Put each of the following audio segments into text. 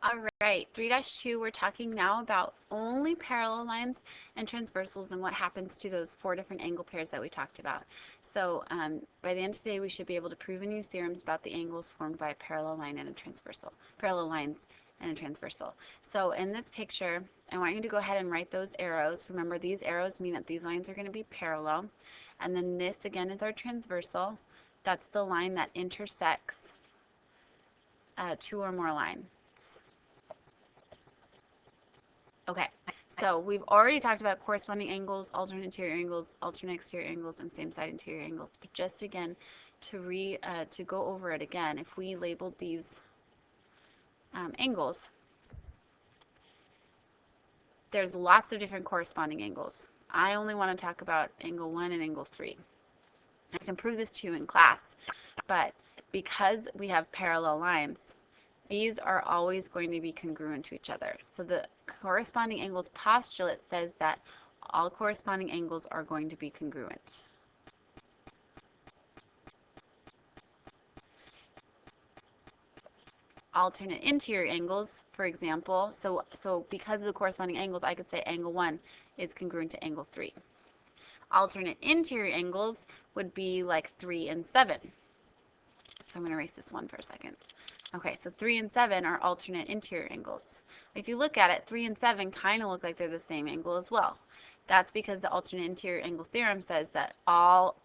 All right, 3-2, we're talking now about only parallel lines and transversals and what happens to those 4 different angle pairs that we talked about. So by the end of today, we should be able to prove and use theorems about the angles formed by a parallel line and a transversal, parallel lines and a transversal. So in this picture, I want you to go ahead and write those arrows. Remember, these arrows mean that these lines are going to be parallel. And then this, again, is our transversal. That's the line that intersects 2 or more lines. Okay, so we've already talked about corresponding angles, alternate interior angles, alternate exterior angles, and same side interior angles. But just again, to go over it again, if we labeled these angles, there's lots of different corresponding angles. I only want to talk about angle 1 and angle 3. I can prove this to you in class, but because we have parallel lines, these are always going to be congruent to each other. So the corresponding angles postulate says that all corresponding angles are going to be congruent. Alternate interior angles, for example, so because of the corresponding angles, I could say angle 1 is congruent to angle 3. Alternate interior angles would be like 3 and 7. So I'm going to erase this one for a second. Okay, so 3 and 7 are alternate interior angles. If you look at it, 3 and 7 kind of look like they're the same angle as well. That's because the alternate interior angle theorem says that all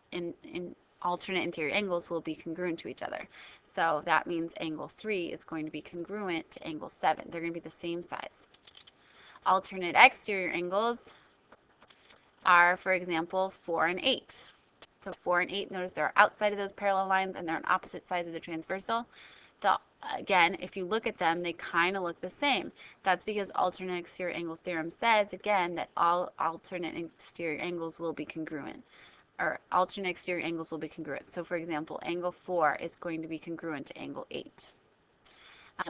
alternate interior angles will be congruent to each other. So that means angle 3 is going to be congruent to angle 7. They're going to be the same size. Alternate exterior angles are, for example, 4 and 8. So 4 and 8, notice they're outside of those parallel lines and they're on opposite sides of the transversal. Again, if you look at them, they kind of look the same. That's because alternate exterior angles theorem says, again, that all alternate exterior angles will be congruent, or alternate exterior angles will be congruent. So for example, angle 4 is going to be congruent to angle 8.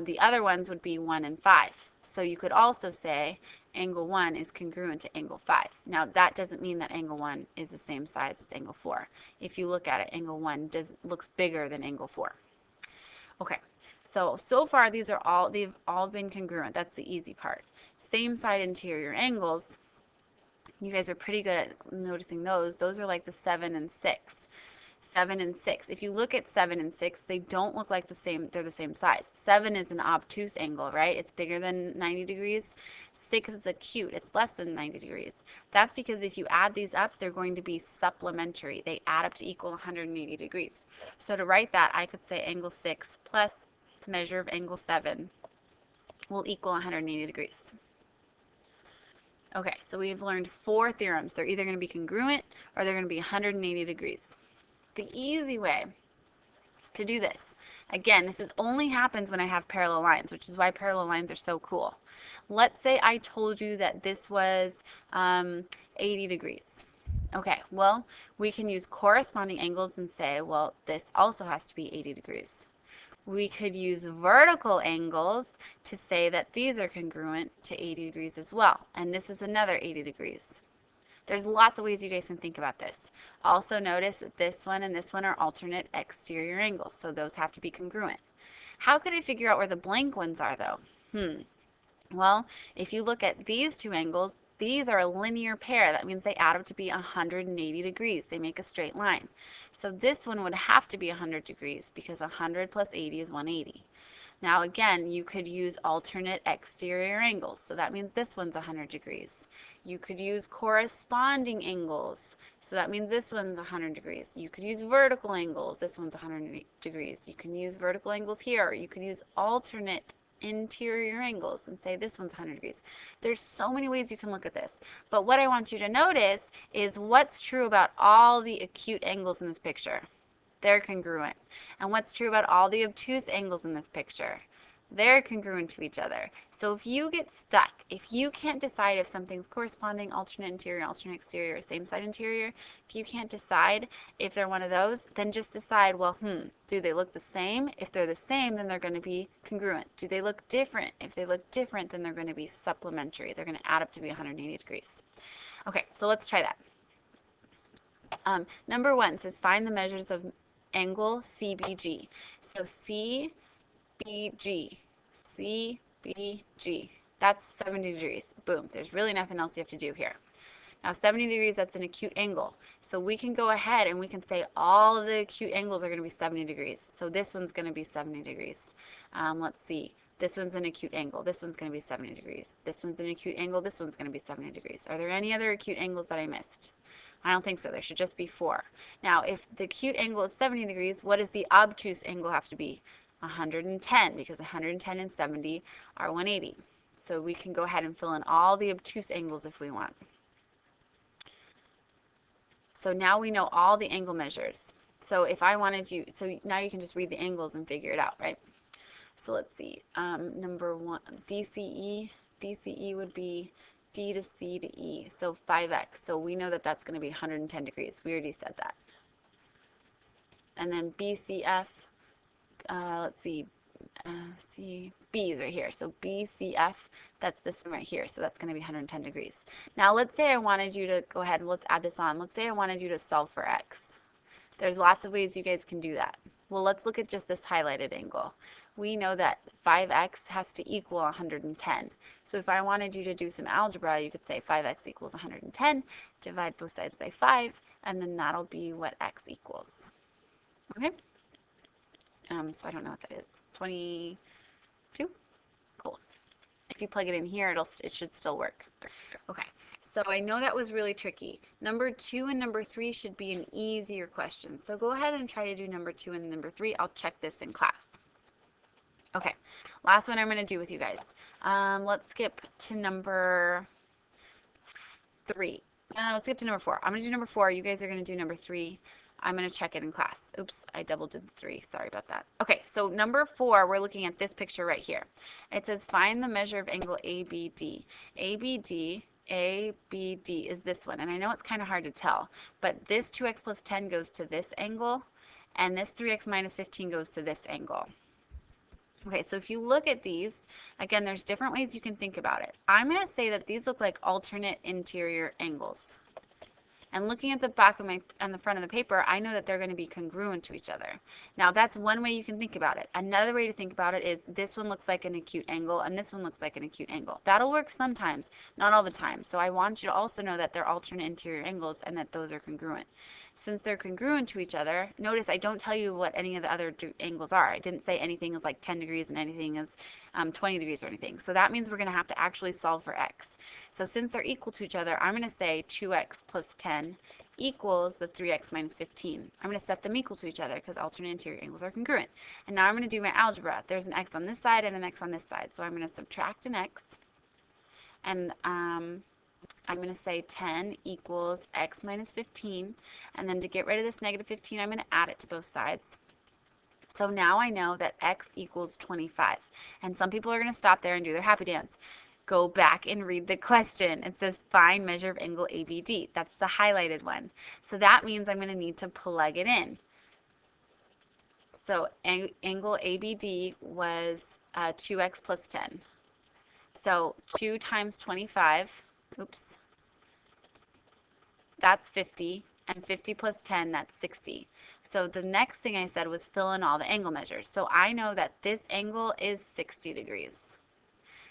The other ones would be 1 and 5. So you could also say angle 1 is congruent to angle 5. Now that doesn't mean that angle 1 is the same size as angle 4. If you look at it, angle 1 looks bigger than angle 4. Okay, so far they've all been congruent. That's the easy part. Same side interior angles, you guys are pretty good at noticing those. Those are like the 7 and 6. 7 and 6. If you look at 7 and 6, they don't look like the same, they're the same size. 7 is an obtuse angle, right? It's bigger than 90 degrees. 6 is acute, it's less than 90 degrees. That's because if you add these up, they're going to be supplementary. They add up to equal 180 degrees. So to write that, I could say angle 6 plus the measure of angle 7 will equal 180 degrees. Okay, so we've learned 4 theorems. They're either going to be congruent or they're going to be 180 degrees. The easy way to do this, again, this only happens when I have parallel lines, which is why parallel lines are so cool. Let's say I told you that this was 80 degrees. Okay, well, we can use corresponding angles and say, well, this also has to be 80 degrees. We could use vertical angles to say that these are congruent to 80 degrees as well, and this is another 80 degrees. There's lots of ways you guys can think about this. Also notice that this one and this one are alternate exterior angles, so those have to be congruent. How could I figure out where the blank ones are though? Well, if you look at these 2 angles, these are a linear pair. That means they add up to be 180 degrees. They make a straight line. So this one would have to be 100 degrees because 100 plus 80 is 180. Now again, you could use alternate exterior angles. So that means this one's 100 degrees. You could use corresponding angles. So that means this one's 100 degrees. You could use vertical angles. This one's 100 degrees. You can use vertical angles here. You could use alternate interior angles and say this one's 100 degrees. There's so many ways you can look at this. But what I want you to notice is what's true about all the acute angles in this picture. They're congruent. And what's true about all the obtuse angles in this picture? They're congruent to each other. So if you get stuck, if you can't decide if something's corresponding, alternate interior, alternate exterior, same side interior, if you can't decide if they're one of those, then just decide, well, do they look the same? If they're the same, then they're going to be congruent. Do they look different? If they look different, then they're going to be supplementary. They're going to add up to be 180 degrees. Okay, so let's try that. Number 1 says find the measures of angle CBG. So CBG, BG. That's 70 degrees. Boom. There's really nothing else you have to do here. Now 70 degrees, that's an acute angle. So we can go ahead and we can say all of the acute angles are going to be 70 degrees. So this one's going to be 70 degrees. Let's see. This one's an acute angle. This one's going to be 70 degrees. This one's an acute angle. This one's going to be 70 degrees. Are there any other acute angles that I missed? I don't think so. There should just be 4. Now, if the acute angle is 70 degrees, what does the obtuse angle have to be? 110, because 110 and 70 are 180. So we can go ahead and fill in all the obtuse angles if we want. So now we know all the angle measures. So if I wanted you, so now you can just read the angles and figure it out, right? So let's see, number 1, DCE would be D to C to E, so 5x. So we know that that's going to be 110 degrees. We already said that. And then BCF, let's see, B is right here. So BCF, that's this one right here. So that's going to be 110 degrees. Now let's say I wanted you to go ahead and let's add this on. Let's say I wanted you to solve for x. There's lots of ways you guys can do that. Well, let's look at just this highlighted angle. We know that 5x has to equal 110. So if I wanted you to do some algebra, you could say 5x equals 110, divide both sides by 5, and then that'll be what x equals. Okay? So I don't know what that is. 22? Cool. If you plug it in here, it should still work. Okay. So I know that was really tricky. Number 2 and number 3 should be an easier question. So go ahead and try to do number 2 and number 3. I'll check this in class. Okay, last one I'm going to do with you guys. Let's skip to number 3. Let's skip to number 4. I'm going to do number 4. You guys are going to do number 3. I'm going to check it in class. Oops, I double did the 3. Sorry about that. Okay, so number 4, we're looking at this picture right here. It says find the measure of angle ABD. ABD is this one, and I know it's kind of hard to tell, but this 2x plus 10 goes to this angle, and this 3x minus 15 goes to this angle. Okay, so if you look at these, again, there's different ways you can think about it. I'm going to say that these look like alternate interior angles. And looking at the back of on the front of the paper, I know that they're going to be congruent to each other. Now, that's one way you can think about it. Another way to think about it is this one looks like an acute angle, and this one looks like an acute angle. That'll work sometimes, not all the time. So I want you to also know that they're alternate interior angles and that those are congruent. Since they're congruent to each other, notice I don't tell you what any of the other angles are. I didn't say anything is like 10 degrees and anything is 20 degrees or anything. So that means we're going to have to actually solve for x. So since they're equal to each other, I'm going to say 2x plus 10 equals the 3x minus 15. I'm going to set them equal to each other because alternate interior angles are congruent. And now I'm going to do my algebra. There's an x on this side and an x on this side. So I'm going to subtract an x, and I'm going to say 10 equals x minus 15. And then to get rid of this negative 15, I'm going to add it to both sides. So now I know that x equals 25. And some people are going to stop there and do their happy dance. Go back and read the question. It says find measure of angle ABD. That's the highlighted one. So that means I'm going to need to plug it in. So angle ABD was 2x plus 10. So 2 times 25, oops, that's 50. And 50 plus 10, that's 60. So the next thing I said was fill in all the angle measures. So I know that this angle is 60 degrees.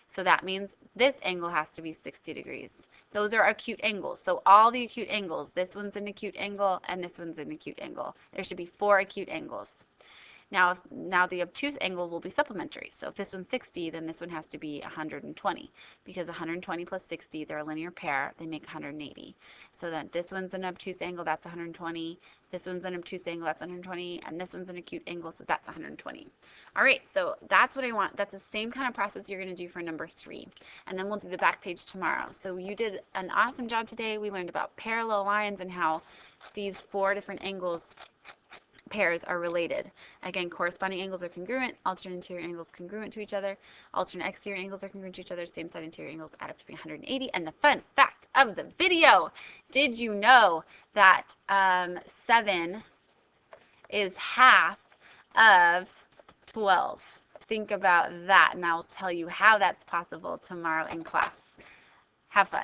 So that means this angle has to be 60 degrees. Those are acute angles. So all the acute angles, this one's an acute angle and this one's an acute angle. There should be 4 acute angles. Now the obtuse angle will be supplementary. So if this one's 60, then this one has to be 120, because 120 plus 60, they're a linear pair. They make 180. So that this one's an obtuse angle, that's 120. This one's an obtuse angle, that's 120. And this one's an acute angle, so that's 120. All right, so that's what I want. That's the same kind of process you're going to do for number 3. And then we'll do the back page tomorrow. So you did an awesome job today. We learned about parallel lines and how these 4 different angles pairs are related. Again, corresponding angles are congruent, alternate interior angles congruent to each other, alternate exterior angles are congruent to each other, same side interior angles add up to be 180. And the fun fact of the video, did you know that 7 is half of 12? Think about that, and I'll tell you how that's possible tomorrow in class. Have fun.